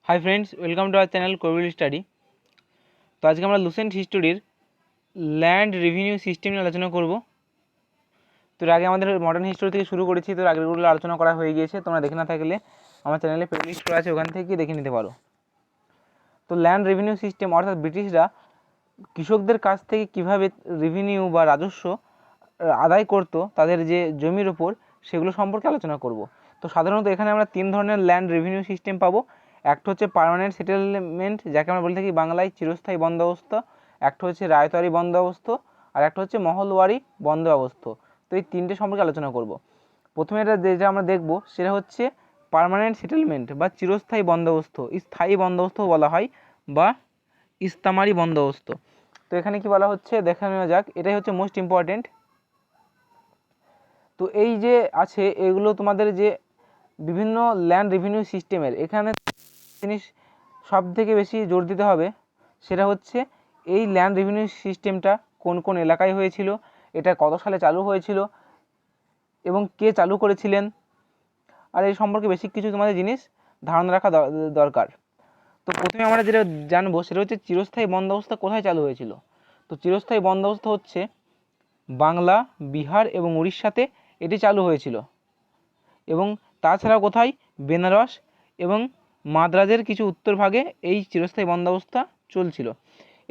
High friends welcome to our channel कोविल study. तो आज के আমরা লুসেন্ট হিস্টোরির ল্যান্ড রেভিনিউ সিস্টেম নিয়ে আলোচনা করব। তো আগে আমাদের মডার্ন হিস্টোরি থেকে শুরু করেছি, তো আগেরগুলো আলোচনা করা হয়ে গিয়েছে। তোমরা দেখে না থাকলে আমার চ্যানেলে প্লেলিস্ট করা আছে, ওখান থেকে দেখে নিতে পারো। তো ল্যান্ড রেভিনিউ সিস্টেম অর্থাৎ ব্রিটিশরা কৃষকদের কাছ থেকে কীভাবে রেভিনিউ বা রাজস্ব আদায় করতো তাদের যে জমির ওপর, সেগুলো সম্পর্কে আলোচনা করব। তো সাধারণত এখানে আমরা তিন ধরনের ল্যান্ড রেভিনিউ সিস্টেম পাবো। একটা হচ্ছে পার্মানেন্ট সেটেলমেন্ট, যাকে আমরা বলে থাকি বাংলায় চিরস্থায়ী বন্দোবস্ত। একটা হচ্ছে রায়তওয়ারি বন্দোবস্ত, আর একটা হচ্ছে মহলওয়ারি বন্দোবস্ত। তো এই তিনটে সম্পর্কে আলোচনা করব। প্রথমে যেটা আমরা দেখব সেটা হচ্ছে পার্মানেন্ট সেটেলমেন্ট বা চিরস্থায়ী বন্দোবস্ত, স্থায়ী বন্দোবস্ত বলা হয় বা ইস্তামারি বন্দোবস্ত। তো এখানে কি বলা হচ্ছে দেখে নেওয়া যাক, এটাই হচ্ছে মোস্ট ইম্পর্টেন্ট। তো এই যে আছে এগুলো তোমাদের যে বিভিন্ন ল্যান্ড রেভিনিউ সিস্টেমের, এখানে জিনিস সব থেকে বেশি জোর দিতে হবে সেটা হচ্ছে এই ল্যান্ড রেভিনিউ সিস্টেমটা কোন কোন এলাকায় হয়েছিল, এটা কত সালে চালু হয়েছিল এবং কে চালু করেছিলেন, আর এই সম্পর্কে বেশি কিছু তোমাদের জিনিস ধারণা রাখা দরকার। তো প্রথমে আমরা যেটা জানবো সেটা হচ্ছে চিরস্থায়ী বন্দোবস্ত কোথায় চালু হয়েছিল। তো চিরস্থায়ী বন্দোবস্ত হচ্ছে বাংলা, বিহার এবং উড়িষ্যাতে এটি চালু হয়েছিল, এবং তাছাড়াও কোথায় বেনারস এবং মাদ্রাজের কিছু উত্তর ভাগে এই চিরস্থায়ী বন্দোবস্ত চলছিল।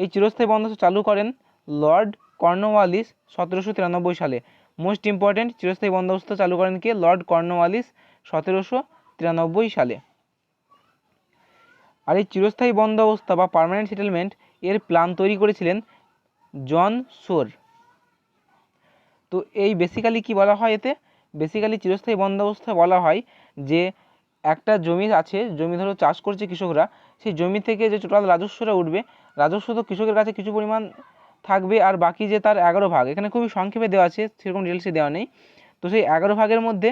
এই চিরস্থায়ী বন্দোবস্ত চালু করেন লর্ড কর্নওয়ালিস 1793 সালে। মোস্ট ইম্পর্ট্যান্ট, চিরস্থায়ী বন্দোবস্ত চালু করেন কে? লর্ড কর্নওয়ালিস 1793 সালে। আর এই চিরস্থায়ী বন্দোবস্ত বা পার্মানেন্ট সেটেলমেন্ট এর প্ল্যান তৈরি করেছিলেন জন শোর। তো এই বেসিক্যালি কি বলা হয়, এতে বেসিক্যালি চিরস্থায়ী বন্দোবস্ত বলা হয় যে একটা জমি আছে, জমি ধরো চাষ করছে কৃষকরা, সেই জমি থেকে যে টোটাল রাজস্বটা উঠবে, রাজস্ব তো কৃষকের কাছে কিছু পরিমাণ থাকবে, আর বাকি যে তার 11 ভাগ, এখানে খুবই সংক্ষেপে দেওয়া আছে, সেরকম ডিটেলসে দেওয়া নেই। তো সেই 11 ভাগের মধ্যে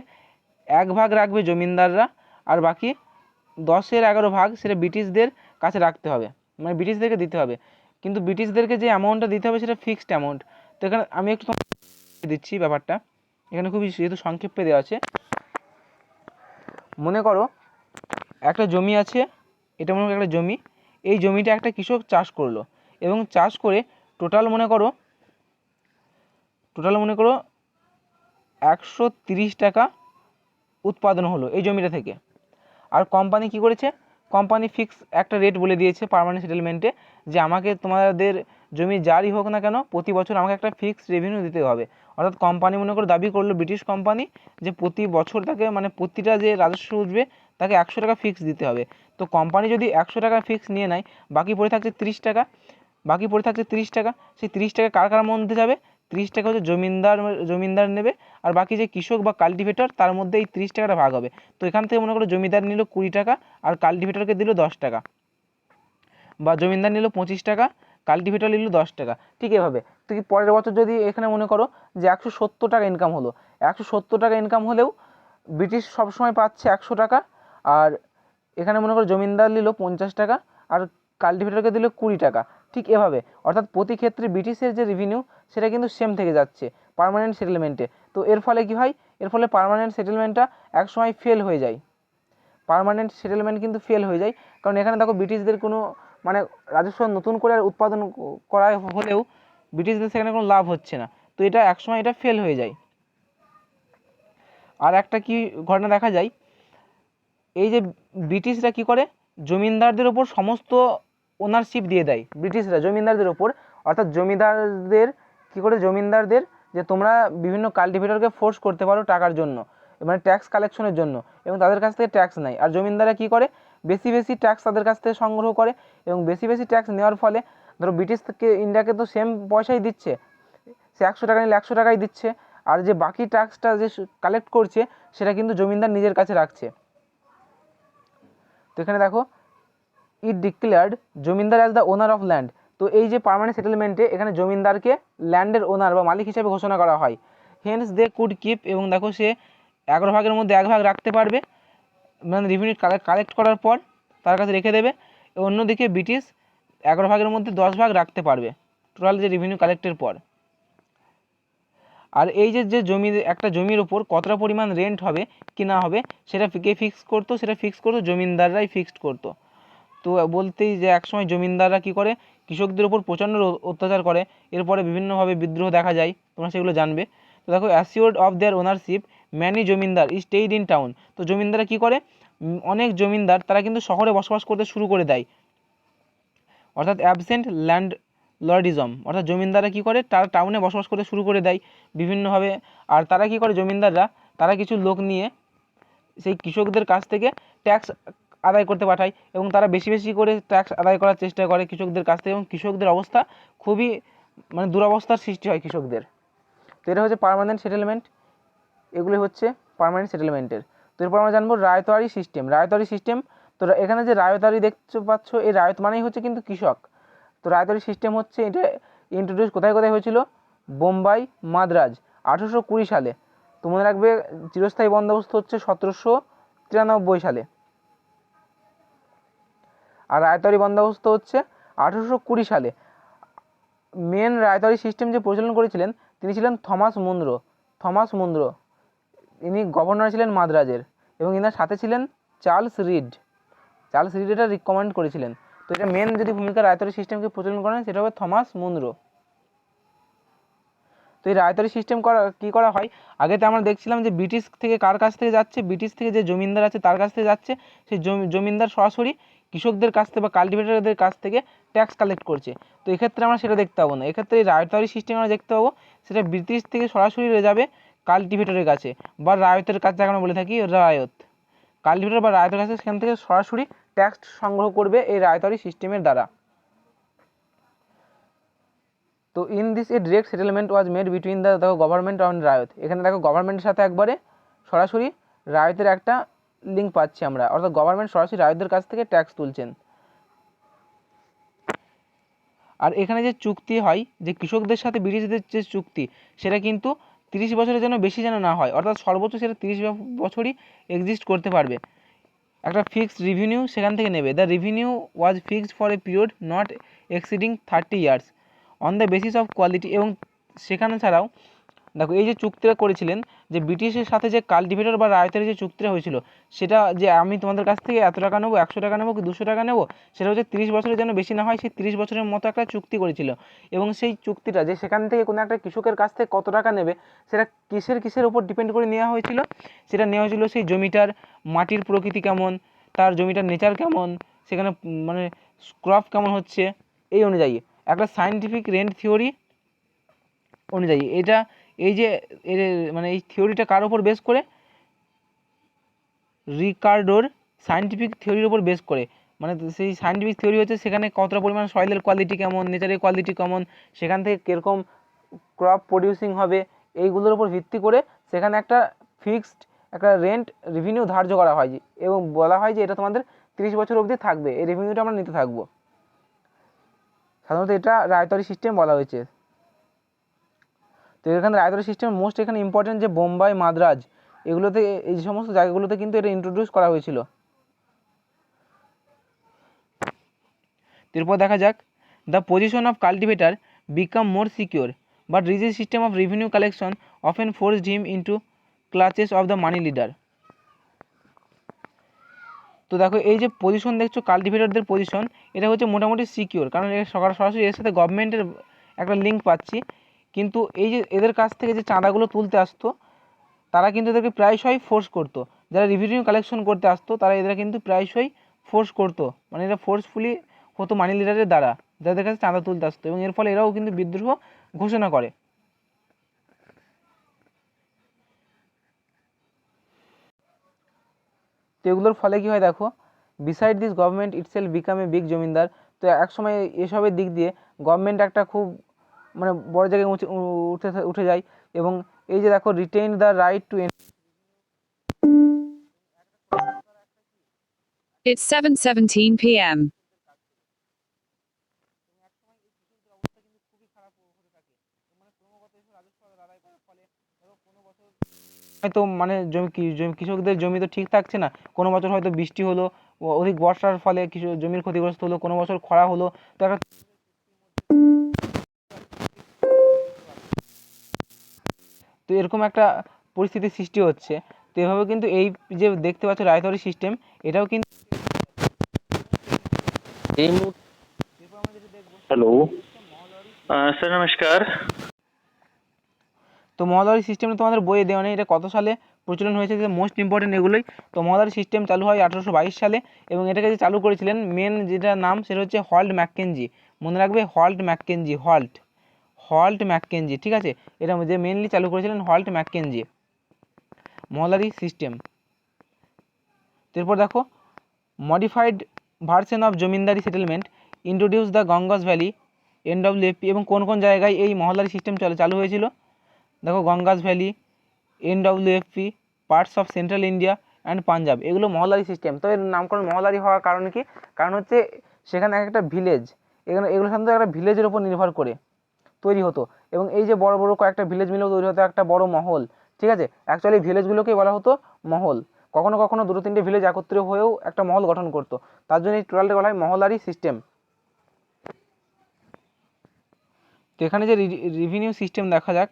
1 ভাগ রাখবে জমিনদাররা, আর বাকি 10-11 ভাগ সেটা ব্রিটিশদের কাছে রাখতে হবে, মানে ব্রিটিশদেরকে দিতে হবে। কিন্তু ব্রিটিশদেরকে যে অ্যামাউন্টটা দিতে হবে সেটা ফিক্সড অ্যামাউন্ট। তো এখানে আমি একটু দিচ্ছি ব্যাপারটা, এখানে খুবই যেহেতু সংক্ষেপে দেওয়া আছে। মনে করো একটা জমি আছে, এটা মনে করো একটা জমি, এই জমিটা একটা কৃষক চাষ করলো, এবং চাষ করে টোটাল মনে করো 130 টাকা উৎপাদন হলো এই জমিটা থেকে। আর কোম্পানি কি করেছে, কোম্পানি ফিক্স একটা রেট বলে দিয়েছে পার্মানেন্ট সেটেলমেন্টে, যে আমাকে তোমাদের জমি যারই হোক না কেন প্রতি বছর আমাকে একটা ফিক্সড রেভিনিউ দিতে হবে। অর্থাৎ কোম্পানি মনে করে দাবি করলো, ব্রিটিশ কোম্পানি, যে প্রতি বছর তাকে মানে প্রতিটা যে রাজস্ব উঠবে তাকে 100 টাকা ফিক্স দিতে হবে। তো কোম্পানি যদি 100 টাকা ফিক্স নিয়ে নেয়, বাকি পড়ে থাকছে 30 টাকা, সেই 30 টাকা কার কার মধ্যে যাবে? 30 টাকা হচ্ছে জমিদার নেবে, আর বাকি যে কৃষক বা কাল্টিভেটর তার মধ্যে এই 30 টাকাটা ভাগ হবে। তো এখান থেকে মনে করো জমিদার নিল 20 টাকা আর কাল্টিভেটরকে দিল 10 টাকা, বা জমিদার নিল 25 টাকা, কাল্টিভেটর নিল 10 টাকা। ঠিক এভাবে তো কি পরের বছর যদি এখানে মনে করো যে 170 টাকা ইনকাম হলো, 170 টাকা ইনকাম হলেও ব্রিটিশ সবসময় পাচ্ছে 100 টাকা, আর এখানে মনে করো জমিদার নিল 50 টাকা আর কাল্টিভেটরকে দিল 20 টাকা। ঠিক এভাবে অর্থাৎ প্রতি ক্ষেত্রে ব্রিটিশের যে রেভিনিউ সেটা কিন্তু সেম থেকে যাচ্ছে পার্মানেন্ট সেটেলমেন্টে। তো এর ফলে কি হয়, এর ফলে পার্মানেন্ট সেটেলমেন্টটা একসময় ফেল হয়ে যায়, পার্মানেন্ট সেটেলমেন্ট কিন্তু ফেল হয়ে যায়। কারণ এখানে দেখো ব্রিটিশদের কোনো মানে রাজস্ব নতুন করে উৎপাদন করা হলেও ব্রিটিশদের সেখানে কোনো লাভ হচ্ছে না, তো এটা একসময় এটা ফেল হয়ে যায়। আর একটা কি ঘটনা দেখা যায়, এই যে ব্রিটিশরা কি করে জমিদারদের ওপর সমস্ত ওনারশিপ দিয়ে দেয়, ব্রিটিশরা জমিদারদের ওপর, অর্থাৎ জমিদারদের কি করে, জমিদারদের যে তোমরা বিভিন্ন কাল্টিভেটরকে ফোর্স করতে পারো টাকার জন্য, মানে ট্যাক্স কালেকশনের জন্য, এবং তাদের কাছ থেকে ট্যাক্স নেয়। আর জমিদাররা কি করে, বেশি বেশি ট্যাক্স তাদের কাছ থেকে সংগ্রহ করে, এবং বেশি বেশি ট্যাক্স নেওয়ার ফলে ধরো ব্রিটিশ থেকে ইন্ডিয়াকে তো সেম পয়সাই দিচ্ছে, সে 100 টাকা নিলে 100 টাকাই দিচ্ছে, আর যে বাকি ট্যাক্সটা যে কালেক্ট করছে সেটা কিন্তু জমিদার নিজের কাছে রাখছে। তো এখানে দেখো it declared zamindar as the owner of land. তো এই যে পার্মানেন্ট সেটেলমেন্টে এখানে জমিদারকে ল্যান্ডের ওনার বা মালিক হিসেবে ঘোষণা করা হয়। হেন্স দে কুড কিপ, এবং দেখো সে 11 ভাগের মধ্যে 1 ভাগ রাখতে পারবে, মানে রেভিনিউ কালেক্ট করার পর তার কাছে রেখে দেবে। অন্যদিকে ব্রিটিশ 11 ভাগের মধ্যে 10 ভাগ রাখতে পারবে টোটাল যে রেভিনিউ কালেক্টের পর। আর এই যে জমি, একটা জমির ওপর কতটা পরিমাণ রেন্ট হবে কি না হবে সেটা কে ফিক্স করতো, সেটা ফিক্স করতো জমিদাররাই ফিক্সড করতো। তো বলতেই যে একসময় জমিদাররা কী করে, কৃষকদের উপর প্রচণ্ড অত্যাচার করে, এরপরে বিভিন্নভাবে বিদ্রোহ দেখা যায়, তোমরা সেগুলো জানবে। তো দেখো, assured of their ownership many zamindar stayed in town. তো জমিদাররা কী করে, অনেক জমিদার তারা কিন্তু শহরে বসবাস করতে শুরু করে দেয়, অর্থাৎ অ্যাবসেন্ট ল্যান্ড লর্ডিজম, অর্থাৎ জমিদাররা কী করে, তারা টাউনে বসবাস করতে শুরু করে দেয় বিভিন্নভাবে। আর তারা কী করে, জমিদাররা তারা কিছু লোক নিয়ে সেই কৃষকদের কাছ থেকে ট্যাক্স আদায় করতে পাঠায় এবং তারা বেশি বেশি করে ট্যাক্স আদায় করার চেষ্টা করে কৃষকদের কাছ থেকে, এবং কৃষকদের অবস্থা খুবই মানে দুরবস্থার সৃষ্টি হয় কৃষকদের। তো এটা হচ্ছে পার্মানেন্ট সেটেলমেন্ট, এগুলি হচ্ছে পার্মানেন্ট সেটেলমেন্টের। তো এরপর আমরা জানবো রায়তওয়ারি সিস্টেম। রায়তওয়ারি সিস্টেম, তো এখানে যে রায়তওয়ারি দেখতে পাচ্ছ, এই রায়ত মানেই হচ্ছে কিন্তু কৃষক। তো রায়তওয়ারি সিস্টেম হচ্ছে, এটা ইন্ট্রোডিউস কোথায় কোথায় হয়েছিল, বোম্বাই, মাদ্রাজ 1820 সালে। তো মনে রাখবে চিরস্থায়ী বন্দোবস্ত হচ্ছে 1793 সালে, আর রায়তওয়ারি বন্দোবস্ত হচ্ছে 1820 সালে। মেন রায়তওয়ারি সিস্টেম যে প্রচলন করেছিলেন তিনি ছিলেন থমাস মুনরো। থমাস মুনরো ইনি গভর্নর ছিলেন মাদ্রাজের, এবং ইনার সাথে ছিলেন চার্লস রিড। চার্লস রিড এটা রিকমেন্ড করেছিলেন। তো এটা মেন যদি ভূমিকা রায়তওয়ারি সিস্টেমকে প্রচলন করেন সেটা হবে থমাস মুনরো। তো এই রায়তওয়ারি সিস্টেম কী করা হয়, আগে তো আমরা দেখছিলাম যে ব্রিটিশ থেকে কার কাছ থেকে যাচ্ছে, ব্রিটিশ থেকে যে জমিদার আছে তার কাছ থেকে যাচ্ছে, সেই জমিদার সরাসরি কৃষকদের কাছ থেকে বা কাল্টিভেটরদের কাছ থেকে ট্যাক্স কালেক্ট করছে। তো এক্ষেত্রে আমরা সেটা দেখতে পাবো না, এক্ষেত্রে এই রায়তওয়ারি সিস্টেম আমরা দেখতে পাবো সেটা ব্রিটিশ থেকে সরাসরি যাবে কাল্টিভেটরের কাছে বা রায়তের কাছে, আমরা বলে থাকি রায়ত। কাল্টিভেটর বা রায়তের কাছে সেখান থেকে সরাসরি ট্যাক্স সংগ্রহ করবে এই রায়তওয়ারি সিস্টেমের দ্বারা। তো in this a direct settlement was made between the government and রায়ত। এখানে দেখো গভর্নমেন্টের সাথে একবারে সরাসরি রায়তের একটা লিঙ্ক পাচ্ছি আমরা, অর্থাৎ গভর্নমেন্ট সরাসরি রায়তদের কাছ থেকে ট্যাক্স তুলছেন। আর এখানে যে চুক্তি হয়, যে কৃষকদের সাথে ব্রিটিশদের যে চুক্তি, সেটা কিন্তু 30 বছরের জন্য বেশি যেন না হয়, অর্থাৎ সর্বোচ্চ সেটা 30 বছরই এক্সিস্ট করতে পারবে। একটা ফিক্সড রেভিনিউ সেখান থেকে নেবে। The revenue was fixed for a period not exceeding 30 years on the basis of quality. এবং সেখানে ছাড়াও দেখো, এই যে চুক্তিটা করেছিলেন, যে ব্রিটিশের সাথে যে কাল্টিভেটর বা রায়তের যে চুক্তিটা হয়েছিল, সেটা যে আমি তোমাদের কাছ থেকে এত টাকা নেবো, 100 টাকা নেবো কি 200 টাকা নেবো, সেটা হচ্ছে 30 বছরের যেন বেশি না হয়, সেই 30 বছরের মতো একটা চুক্তি করেছিল। এবং সেই চুক্তিটা যে সেখান থেকে কোনো একটা কৃষকের কাছ থেকে কত টাকা নেবে, সেটা কিসের উপর ডিপেন্ড করে নেওয়া হয়েছিল, সেটা নেওয়া হয়েছিল সেই জমিটার মাটির প্রকৃতি কেমন, তার জমিটার নেচার কেমন, সেখানে মানে ক্রপ কেমন হচ্ছে, এই অনুযায়ী একটা সায়েন্টিফিক রেন্ট থিওরি অনুযায়ী। এটা এই যে মানে এই থিওরিটা কার ওপর বেস করে, রিকার্ডোর সায়েন্টিফিক থিওরির ওপর বেস করে। মানে সেই সায়েন্টিফিক থিওরি হচ্ছে সেখানে কতটা পরিমাণ সয়েলের কোয়ালিটি কেমন, নেচারের কোয়ালিটি কেমন, সেখান থেকে কীরকম ক্রপ প্রডিউসিং হবে, এইগুলোর উপর ভিত্তি করে সেখানে একটা ফিক্সড একটা রেন্ট রেভিনিউ ধার্য করা হয়, এবং বলা হয় যে এটা তোমাদের 30 বছর অবধি থাকবে, এই রেভিনিউটা আমরা নিতে থাকবো। সাধারণত এটা রায়তওয়ারি সিস্টেম বলা হয়েছে। তো এখানে রায়তওয়ারি সিস্টেম মোস্ট এখানে ইম্পর্টেন্ট যে বোম্বাই, মাদ্রাজ, এগুলোতে এই সমস্ত জায়গাগুলোতে কিন্তু এটা ইন্ট্রোডিউস করা হয়েছিল। এরপর দেখা যাক, the position of cultivator become more secure but rigid system of revenue collection often forced him into clutches of the money leader. তো দেখো, এই যে পজিশন দেখছো কাল্টিভেটরদের পজিশন, এটা হচ্ছে মোটামুটি সিকিউর, কারণ সরাসরি এর সাথে গভর্নমেন্টের একটা লিঙ্ক পাচ্ছি। কিন্তু এই যে এদের কাছ থেকে যে চাঁদাগুলো তুলতে আসতো, তারা কিন্তু এদেরকে প্রায়শই ফোর্স করতো। যারা রেভিনিউ কালেকশন করতে আসতো তারা এদের কিন্তু প্রায়শই ফোর্স করতো, মানে এরা ফোর্সফুলি হতো মানি লিডারের দ্বারা, যাদের কাছে চাঁদা তুলতে আসতো, এবং এর ফলে এরাও কিন্তু বিদ্রোহ ঘোষণা করে। তো এগুলোর ফলে কী হয় দেখো, beside this government itself become a big zamindar. তো একসময় এসবের দিক দিয়ে গভর্নমেন্ট একটা খুব মানে বড় জায়গায় উঠে যায়। এবং এই যে দেখো, retain the right two It's 7:17 p.m. হয়তো মানে কৃষকদের জমি তো ঠিক থাকছে না, কোনো বছর হয়তো বৃষ্টি হলো, অধিক বর্ষার ফলে কিছু জমির ক্ষতিগ্রস্ত হলো, কোনো বছর খরা হলো, তো একটা তো এরকম একটা পরিস্থিতির সৃষ্টি হচ্ছে। তো এভাবে কিন্তু এই যে দেখতে পাচ্ছ রায়তওয়ারি সিস্টেম, এটাও কিন্তু এই মুহূর্তে हेलो सर नमस्कार। তো মহালয়ারি সিস্টেমটা তোমাদের বইয়ে দেওয়া নেই, এটা কত সালে প্রচলন হয়েছে, মোস্ট ইম্পর্টেন্ট এগুলোই। তো মহালয়ারি সিস্টেম চালু হয় 1822 সালে, এবং এটাকে যে চালু করেছিলেন মেন যেটা নাম সেটা হচ্ছে হল্ট ম্যাককেনজি। মনে রাখবে হল্ট ম্যাককেনজি, হল্ট ম্যাককেনজি, ঠিক আছে। এটা যে মেনলি চালু করেছিলেন হল্ট ম্যাককেনজি মহালয়ারি সিস্টেম। এরপর দেখো modified version of zamindari settlement introduce the Ganges valley NWFP, এবং কোন কোন জায়গায় এই মহালয়ারি সিস্টেম চালু হয়েছিল দেখো, Ganges valley, NWFP, parts of central India and Punjab, এগুলো মহালয়ারি সিস্টেম। তো এর নামকরণ মহালয়ারি হওয়ার কারণ কি? কারণ হচ্ছে সেখানে একটা ভিলেজ, এগুলো সাধারণত একটা ভিলেজের উপর নির্ভর করে তৈরি হতো, এবং এই যে বড় বড় কয়েকটা ভিলেজ মিলেও তৈরি হতো একটা বড় মহল, ঠিক আছে। অ্যাকচুয়ালি ভিলেজগুলোকেই বলা হতো মহল। কখনো কখনো দুটো তিনটে ভিলেজ একত্রিত হয়েও একটা মহল গঠন করতো, তার জন্য এই টোটালটা বলা হয় মহলারি সিস্টেম। তো এখানে যে রেভিনিউ সিস্টেম দেখা যাক,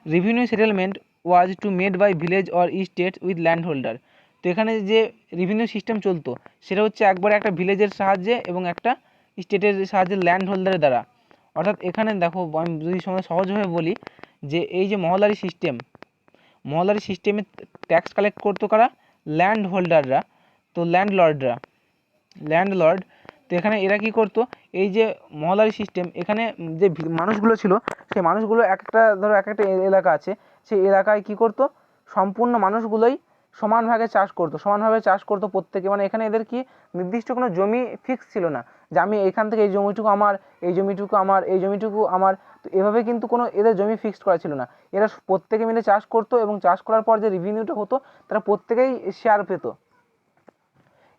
revenue settlement was to made by village or state with land holder. তো এখানে যে রেভিনিউ সিস্টেম চলতো সেটা হচ্ছে একবারে একটা ভিলেজের সাহায্যে এবং একটা স্টেটের সাহায্যে ল্যান্ড হোল্ডারের দ্বারা। অর্থাৎ এখানে দেখো আমি যদি সহজভাবে বলি যে এই যে মহলারি সিস্টেমে ট্যাক্স কালেক্ট করতো কারা? ল্যান্ড হোল্ডাররা। তো ল্যান্ডলর্ড। তো এখানে এরা কি করতো, এই যে মহলারি সিস্টেম, এখানে যে মানুষগুলো ছিল সেই মানুষগুলো এক একটা এলাকা আছে, সেই এলাকায় কি করতো, সম্পূর্ণ মানুষগুলোই সমানভাবে চাষ করতো প্রত্যেকে। মানে এখানে এদের কি নির্দিষ্ট কোনো জমি ফিক্স ছিল না যে আমি এখান থেকে এই জমিটুকু আমার, এই জমিটুকু আমার, এই জমিটুকু আমার। তো এভাবে কিন্তু কোনো এদের জমি ফিক্সড করা ছিল না। এরা প্রত্যেকে মিলে চাষ করতো, এবং চাষ করার পর যে রেভিনিউটা হতো তারা প্রত্যেকেই শেয়ার পেত।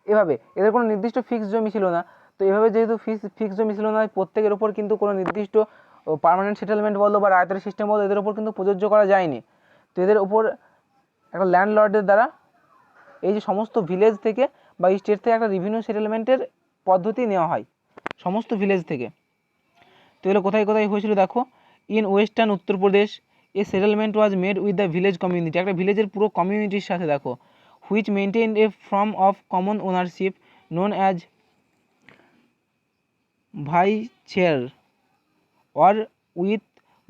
এভাবে এদের কোনো নির্দিষ্ট ফিক্সড জমি ছিল না। তো এভাবে যেহেতু ফিক্সড জমি ছিল না, প্রত্যেকের ওপর কিন্তু কোনো নির্দিষ্ট পার্মানেন্ট সেটেলমেন্ট বলো বা রায়তারি সিস্টেম বলো, এদের ওপর কিন্তু প্রযোজ্য করা যায়নি। তো এদের ওপর একটা ল্যান্ডলর্ডের দ্বারা এই যে সমস্ত ভিলেজ থেকে বা স্টেট থেকে একটা রেভিনিউ সেটেলমেন্টের পদ্ধতি নেওয়া হয় সমস্ত ভিলেজ থেকে। তো এগুলো কোথায় কোথায় হয়েছিল দেখো, in western Uttar Pradesh a settlement was made with the village community, একটা ভিলেজের পুরো কমিউনিটির সাথে দেখো, which maintain a form of common ownership known as bhaichara or with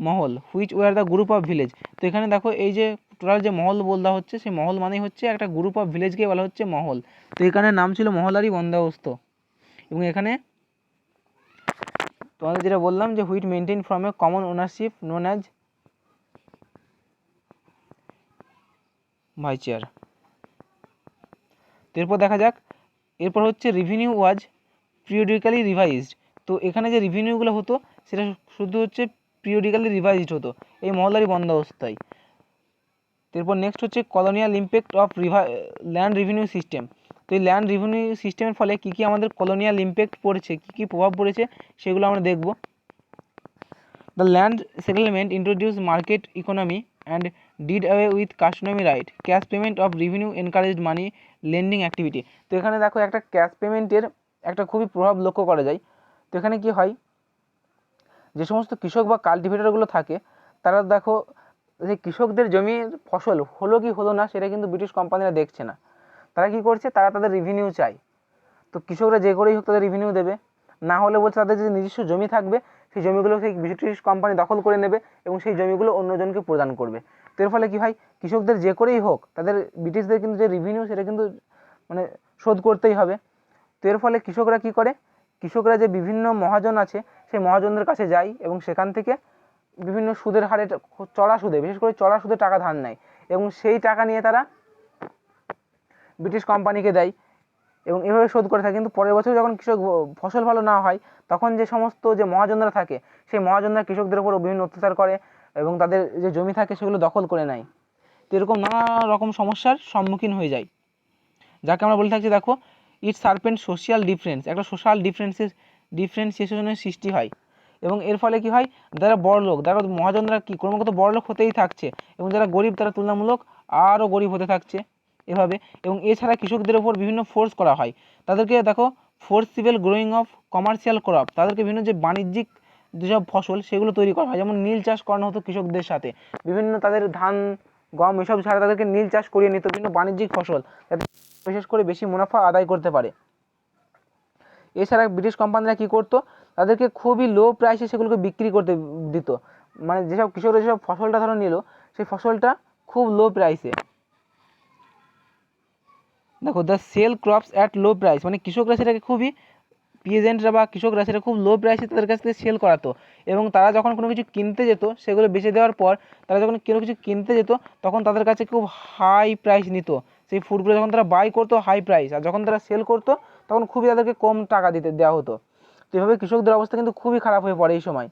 mahal which were the group of village. তো এখানে দেখো এই যে টোটাল যে মহল বলা হচ্ছে, সেই মহল মানেই হচ্ছে একটা গ্রুপ অফ ভিলেজকে বলা হচ্ছে মহল। তো এখানে নাম ছিল মহলারি বন্দোবস্ত। এবং এখানে তোমাদের যেটা বললাম যে which maintain from a common ownership known as bhaichara. তো এরপর দেখা যাক, এরপর হচ্ছে রেভিনিউ ওয়াজ পিরিয়ডিক্যালি রিভাইজড। তো এখানে যে রেভিনিউগুলো হতো সেটা শুধু হচ্ছে পিরিয়ডিক্যালি রিভাইজড হতো এই মহলারি বন্দোবস্তায়। এরপর নেক্সট হচ্ছে colonial impact of land revenue system. তো এই ল্যান্ড রেভিনিউ সিস্টেমের ফলে কী কী আমাদের কলোনিয়াল ইম্প্যাক্ট পড়েছে, কী কী প্রভাব পড়েছে সেগুলো আমরা দেখব। The land settlement introduce market economy and did away with customary right, cash payment of revenue encouraged money lending activity. তো এখানে দেখো একটা ক্যাশ পেমেন্টের একটা খুবই প্রভাব লক্ষ্য করা যায়। তো এখানে কি হয়, যে সমস্ত কৃষক বা কাল্টিভেটরগুলো থাকে তারা দেখো যে কৃষকদের জমির ফসল হলো কি হলো না সেটা কিন্তু ব্রিটিশ কোম্পানিরা দেখছে না। তারা কি করছে, তারা তাদের রেভিনিউ চায়। তো কৃষকরা যে করেই হোক তাদের রেভিনিউ দেবে, না হলে বলছে তাদের যে নিজস্ব জমি থাকবে সেই জমিগুলো সেই ব্রিটিশ কোম্পানি দখল করে নেবে এবং সেই জমিগুলো অন্যজনকে প্রদান করবে। তো এর ফলে কী হয়, কৃষকদের যে করেই হোক তাদের ব্রিটিশদের কিন্তু যে রেভিনিউ সেটা কিন্তু মানে শোধ করতেই হবে। তো এর ফলে কৃষকরা কী করে, কৃষকরা যে বিভিন্ন মহাজন আছে সেই মহাজনদের কাছে যায় এবং সেখান থেকে বিভিন্ন সুদের হারে চড়া সুদে, বিশেষ করে চড়া সুদে টাকা ধার নেয়, এবং সেই টাকা নিয়ে তারা ব্রিটিশ কোম্পানিকে দেয় এবং এভাবে শোধ করে থাকে। কিন্তু পরের বছর যখন কৃষক ফসল ভালো না হয় তখন যে সমস্ত যে মহাজনরা থাকে সেই মহাজনরা কৃষকদের উপর বিভিন্ন অত্যাচার করে এবং তাদের যে জমি থাকে সেগুলো দখল করে নেয়। তো এরকম নানা রকম সমস্যার সম্মুখীন হয়ে যায়, যাকে আমরা বলে থাকছি দেখো ইট সার্পেন্ট সোশিয়াল ডিফারেন্স, একটা সোশ্যাল ডিফারেন্সিয়েশনের সৃষ্টি হয়। এবং এর ফলে কি হয়, যারা বড়লোক, যারা মহাজনরা কি ক্রমাগত বড়লোক হতেই থাকছে এবং যারা গরিব তারা তুলনামূলক আরও গরিব হতে থাকছে এভাবে। এবং এছাড়া কৃষকদের ওপর বিভিন্ন ফোর্স করা হয়, তাদেরকে দেখো ফোর্সিবল গ্রোয়িং অফ কমার্শিয়াল ক্রপ, তাদেরকে বিভিন্ন যে বাণিজ্যিক যেসব ফসল সেগুলো তৈরি করা হয়, যেমন নীল চাষ করানো হতো কৃষকদের সাথে, বিভিন্ন তাদের ধান গম এসব ছাড়া তাদেরকে নীল চাষ করিয়ে নিত, বিভিন্ন বাণিজ্যিক ফসল যাতে বিশেষ করে বেশি মুনাফা আদায় করতে পারে। এছাড়া ব্রিটিশ কোম্পানিরা কী করতো, তাদেরকে খুবই লো প্রাইসে সেগুলোকে বিক্রি করতে দিত। মানে যেসব কৃষকরা যেসব ফসলটা ধরো নিল, সেই ফসলটা খুব লো প্রাইসে। দেখো, the sell crops at low price, মানে কৃষকরা সেটাকে খুবই, পিজেন্টরা বা কৃষকরা সেটা খুব লো প্রাইসে তাদের কাছ থেকে সেল করাতো, এবং তারা যখন কোনো কিছু কিনতে যেত সেগুলো বেচে দেওয়ার পর তারা যখন কোনো কিছু কিনতে যেত তখন তাদের কাছে খুব হাই প্রাইস নিত। সেই ফুডগুলো যখন তারা বাই করতো হাই প্রাইস, আর যখন তারা সেল করতো তখন খুবই তাদেরকে কম টাকা দেওয়া হতো। তো এভাবে কৃষকদের অবস্থা কিন্তু খুবই খারাপ হয়ে পড়ে এই সময়।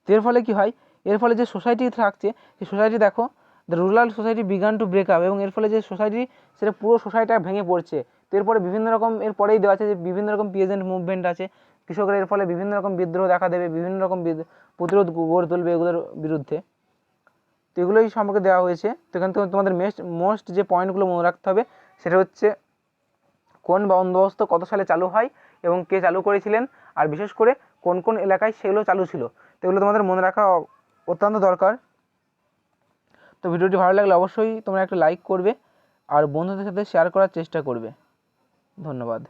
তো এর ফলে কী হয়, এর ফলে যে সোসাইটি থাকছে সেই সোসাইটি দেখো, the rural society began to break up, এবং এর ফলে যে সোসাইটি সেটা পুরো সোসাইটিটা ভেঙে পড়ছে। তো এরপরে বিভিন্ন রকম, এর পরেই দেওয়া আছে যে বিভিন্ন রকম পিজেন্ট মুভমেন্ট আছে, কৃষকরা এর ফলে বিভিন্ন রকম বিদ্রোহ দেখা দেবে, বিভিন্ন রকম প্রতিরোধ গড়ে তুলবে এগুলোর বিরুদ্ধে। তো এগুলোই সম্পর্কে দেওয়া হয়েছে। তো এখান থেকে তোমাদের মোস্ট যে পয়েন্টগুলো মনে রাখতে হবে সেটা হচ্ছে কোন বন্দোবস্ত কত সালে চালু হয় এবং কে চালু করেছিলেন, আর বিশেষ করে কোন কোন এলাকায় সেগুলো চালু ছিল। তো এগুলো তোমাদের মনে রাখা অত্যন্ত দরকার। তো ভিডিওটি ভালো লাগলে অবশ্যই তোমরা একটা লাইক করবে আর বন্ধুদের সাথে শেয়ার করার চেষ্টা করবে। ধন্যবাদ।